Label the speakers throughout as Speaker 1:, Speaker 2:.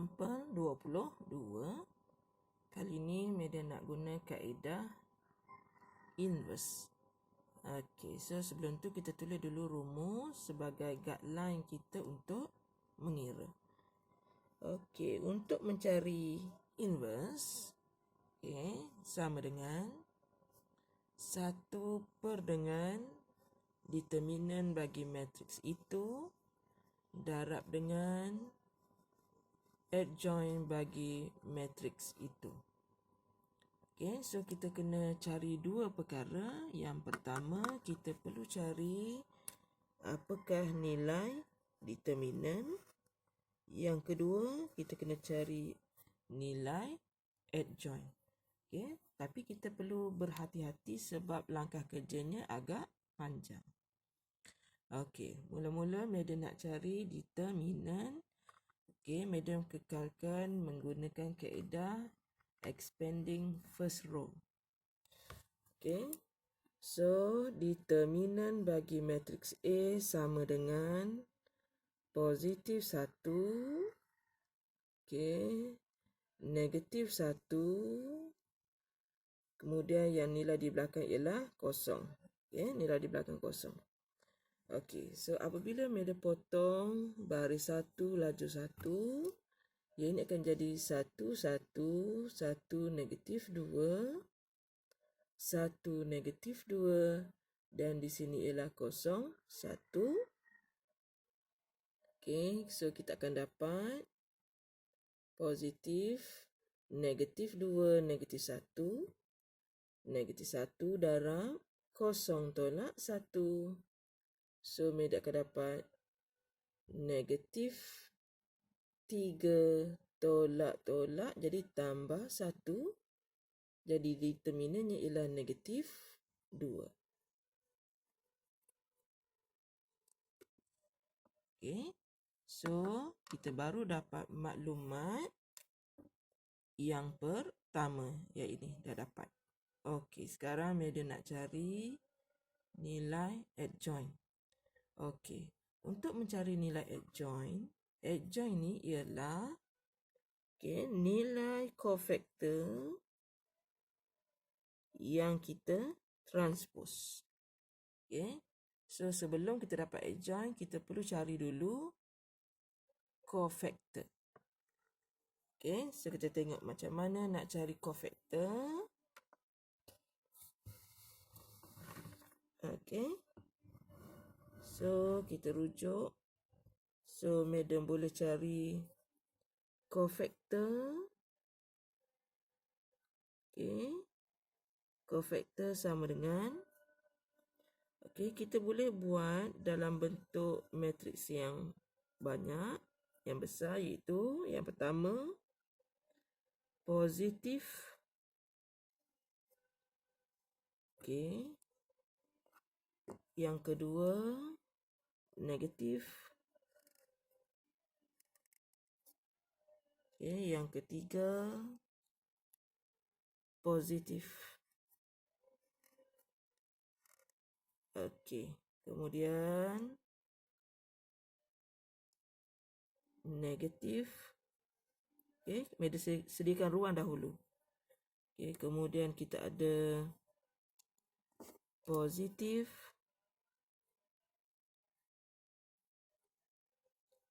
Speaker 1: Example 22. Kali ini Medan nak guna kaedah inverse. Okey, so sebelum tu kita tulis dulu rumus sebagai guideline kita untuk mengira. Okey, untuk mencari inverse, sama dengan 1 per dengan determinan bagi matriks itu darab dengan adjoint bagi matriks itu. Okey, so kita kena cari dua perkara. Yang pertama, kita perlu cari apakah nilai determinan. Yang kedua, kita kena cari nilai adjoint. Okey, tapi kita perlu berhati-hati sebab langkah kerjanya agak panjang. Okey, mula-mula Medan nak cari determinan. Okey, Medan kekalkan menggunakan kaedah expanding first row. Okey, so determinan bagi matriks A sama dengan positif 1, okey, negatif 1, kemudian yang nilai di belakang ialah kosong. Okey, nilai di belakang kosong. Okey, so apabila Medan potong baris 1, laju 1, ia ini akan jadi 1, 1, 1, negatif 2, 1, negatif 2, dan di sini ialah kosong, 1. Okey, so kita akan dapat positif, negatif 2, negatif 1, negatif 1 darab kosong tolak 1. So, Medan akan dapat negatif 3 tolak-tolak jadi tambah 1. Jadi determinannya ialah negatif 2. Okey. So, kita baru dapat maklumat yang pertama. Ya, ini dah dapat. Okey, sekarang Medan nak cari nilai adjoint. Okey, untuk mencari nilai adjoint ni ialah nilai cofactor yang kita transpose. Okey, so sebelum kita dapat adjoint, kita perlu cari dulu cofactor. Okey, so kita tengok macam mana nak cari cofactor. Okey, so kita rujuk. So Medan boleh cari cofactor. Okey, cofactor sama dengan, okey, kita boleh buat dalam bentuk matriks yang banyak, yang besar, iaitu yang pertama positif, okey, yang kedua negatif, okey, yang ketiga positif. Okey, kemudian negatif. Okey, Medan sediakan ruang dahulu. Okey, kemudian kita ada positif.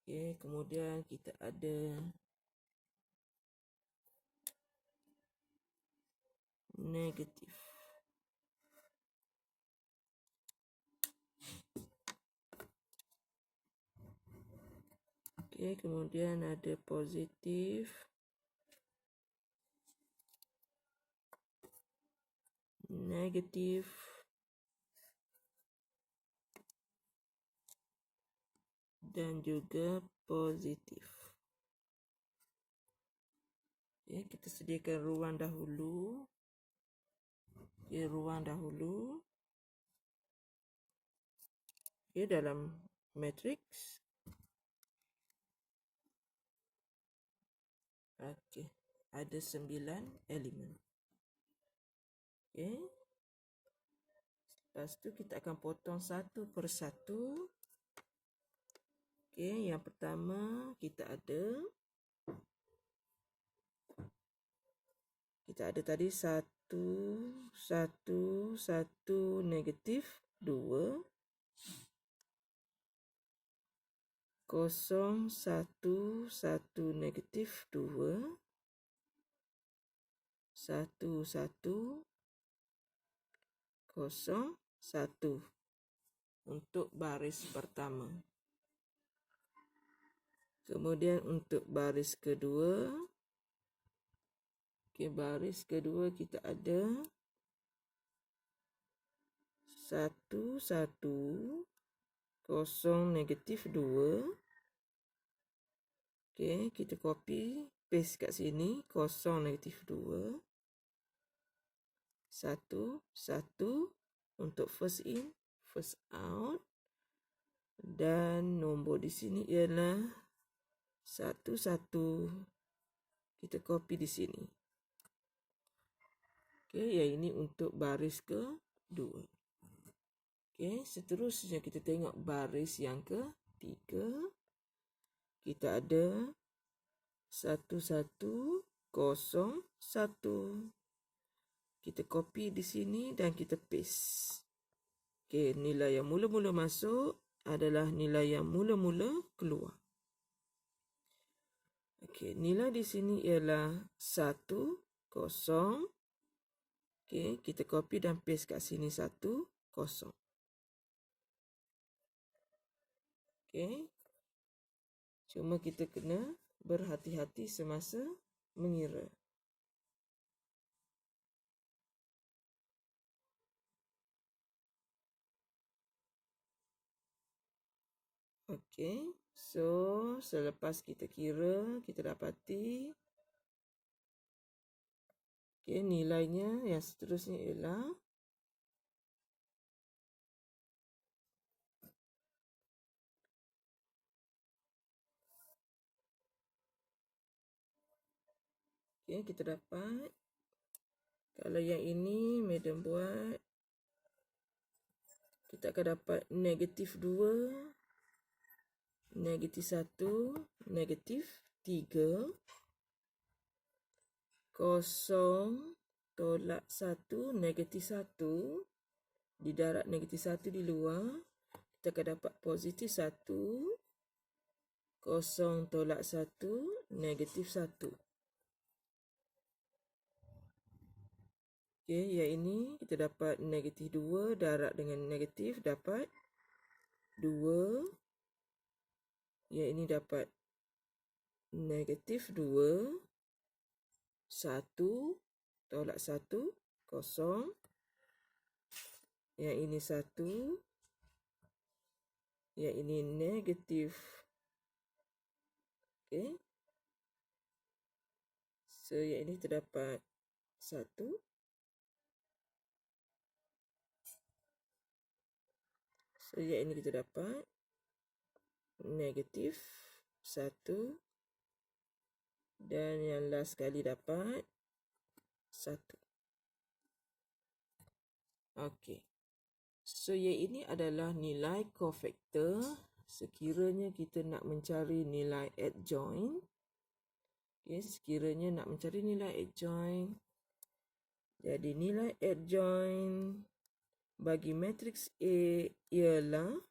Speaker 1: Okey, kemudian kita ada negatif. Okey, kemudian ada positif, negatif, dan juga positif. Okey, kita sediakan ruang dahulu. Okey, ruang dahulu. Okey, dalam matriks. Okey, ada 9 elemen. Okey. Lepas tu kita akan potong satu per satu. Okey, yang pertama kita ada Kita ada tadi 1, 1, 1, negatif 2, 0, 1, 1, negatif 2, 1, 1, 0, 1 untuk baris pertama. Kemudian untuk baris kedua, baris kedua kita ada 1, 1, 0, negatif 2. Kita copy, paste kat sini, 0, negatif 2. 1, 1 untuk first in, first out. Dan nombor di sini ialah 1, 1. Kita copy di sini. Yang ini untuk baris kedua. Seterusnya kita tengok baris yang ketiga. Kita ada 1, 1, 0, 1. Kita copy di sini dan kita paste. Nilai yang mula-mula masuk adalah nilai yang mula-mula keluar. Nilai di sini ialah 1, 0. Kita copy dan paste kat sini 1, 0. Cuma kita kena berhati-hati semasa mengira. So selepas kita kira, kita dapati nilainya yang seterusnya ialah kita dapat, kalau yang ini madam buat, kita akan dapat negatif 2, negatif 1, negatif 3, 0, tolak 1, negatif 1. Di darat negatif 1 di luar, kita akan dapat positif 1, 0 tolak 1, negatif 1. Yang ini kita dapat negatif 2, darat dengan negatif dapat 2. Yang ini dapat negatif 2, 1 tolak 1, 0. Yang ini 1. Yang ini negatif. So yang ini terdapat 1. So yang ini kita dapat negatif 1. Dan yang last kali dapat 1. So yang ini adalah nilai cofactor sekiranya kita nak mencari nilai adjoint. Sekiranya nak mencari nilai adjoint, jadi nilai adjoint bagi matriks A ialah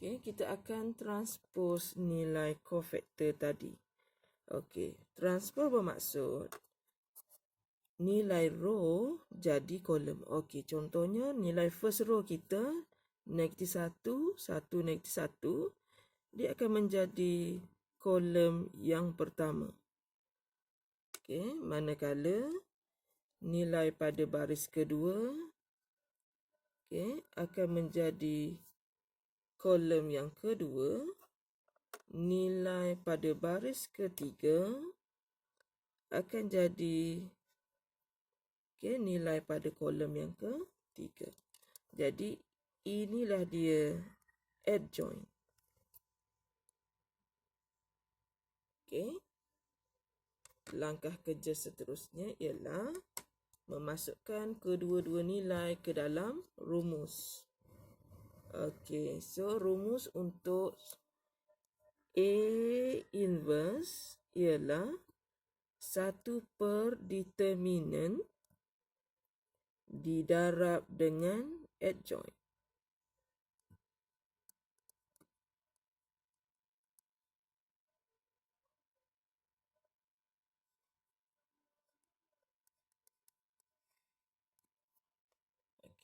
Speaker 1: kita akan transpose nilai cofactor tadi. Transpose bermaksud nilai row jadi kolom. Contohnya nilai first row kita negatif 1, 1, negatif 1. Dia akan menjadi kolom yang pertama. Manakala nilai pada baris kedua akan menjadi kolom yang kedua. Nilai pada baris ketiga akan jadi nilai pada kolom yang ketiga. Jadi inilah dia adjoint. Langkah kerja seterusnya ialah memasukkan kedua-dua nilai ke dalam rumus. So rumus untuk A inverse ialah 1/determinant didarab dengan adjoint.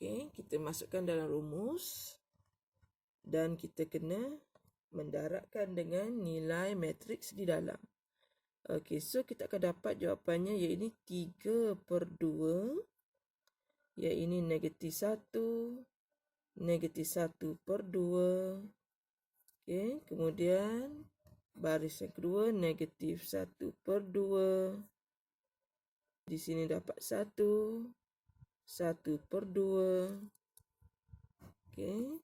Speaker 1: Okey, kita masukkan dalam rumus dan kita kena mendarabkan dengan nilai matriks di dalam. Okey, so kita akan dapat jawapannya iaitu 3/2, iaitu -1, -1/2. Okey, kemudian baris yang kedua -1/2. Di sini dapat 1, 1/2. Okey,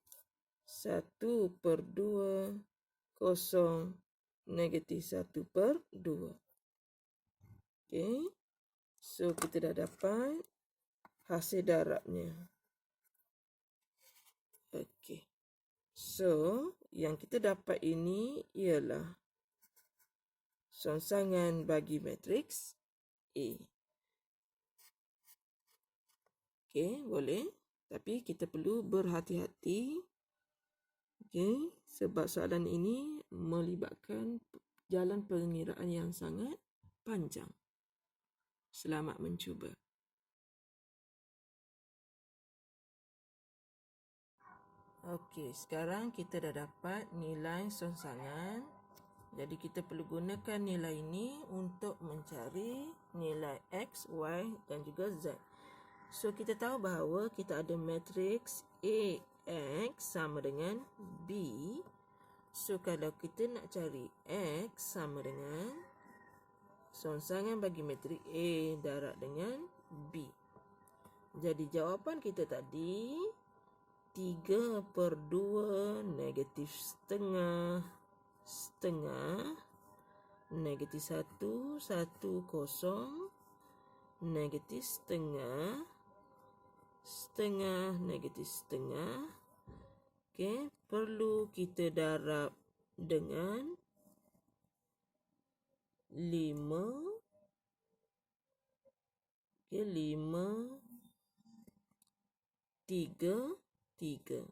Speaker 1: 1/2 kosong -1/2. Okey, so kita dah dapat hasil darabnya. Okey, so yang kita dapat ini ialah songsangan bagi matriks A. Okey, boleh. Tapi kita perlu berhati-hati. Okey, sebab soalan ini melibatkan jalan pengiraan yang sangat panjang. Selamat mencuba. Okey, sekarang kita dah dapat nilai songsangan. Jadi kita perlu gunakan nilai ini untuk mencari nilai X, Y dan juga Z. So, kita tahu bahawa kita ada matriks AX sama dengan B. So, kalau kita nak cari X sama dengan songsangan bagi matriks A darab dengan B. Jadi, jawapan kita tadi 3/2 negatif setengah setengah negatif 1, 1 kosong negatif setengah setengah negatif setengah. Okey, perlu kita darab dengan 5. Okey, 5, 3, 3.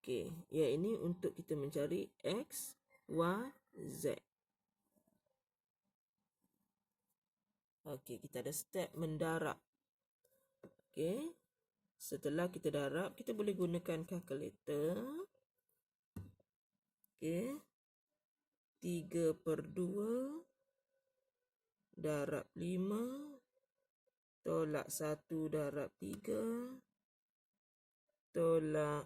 Speaker 1: Okey, yang ini untuk kita mencari X, Y, Z. Okey, kita ada step mendarab. Okey, setelah kita darab, kita boleh gunakan kalkulator. Okey, 3/2 darab 5 tolak 1 darab 3 tolak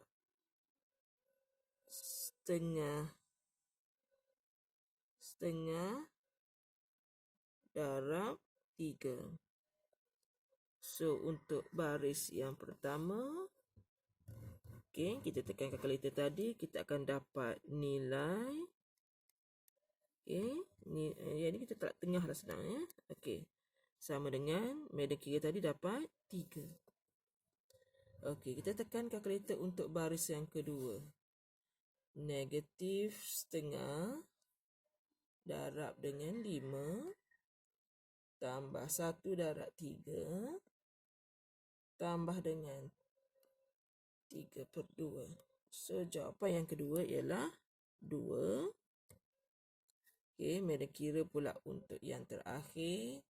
Speaker 1: setengah darab 3. So, untuk baris yang pertama, okey, kita tekan kalkulator tadi, kita akan dapat nilai. Okey, yang ni kita tak tengah lah senang ya. Okey, sama dengan medan kira tadi dapat 3. Okey, kita tekan kalkulator untuk baris yang kedua. Negatif setengah darab dengan 5 tambah 1 darab 3 tambah dengan 3/2. So, jawapan yang kedua ialah 2. Okey, medan kira pula untuk yang terakhir.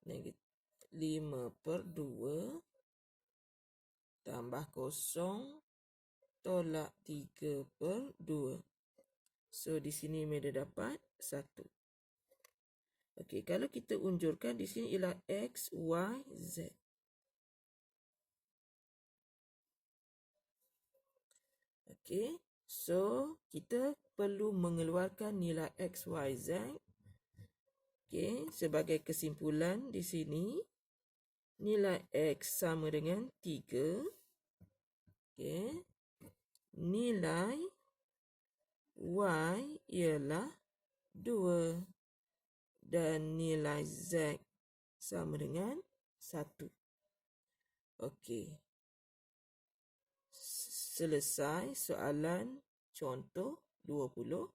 Speaker 1: 5/2 tambah 0 tolak 3/2. So, di sini medan dapat 1. Okey, kalau kita unjurkan di sini ialah X, Y, Z. Okey, so kita perlu mengeluarkan nilai X, Y, Z. Okey, sebagai kesimpulan di sini, nilai X sama dengan 3. Okey, nilai Y ialah 2. Dan nilai Z sama dengan 1. Okey. Selesai soalan contoh 22.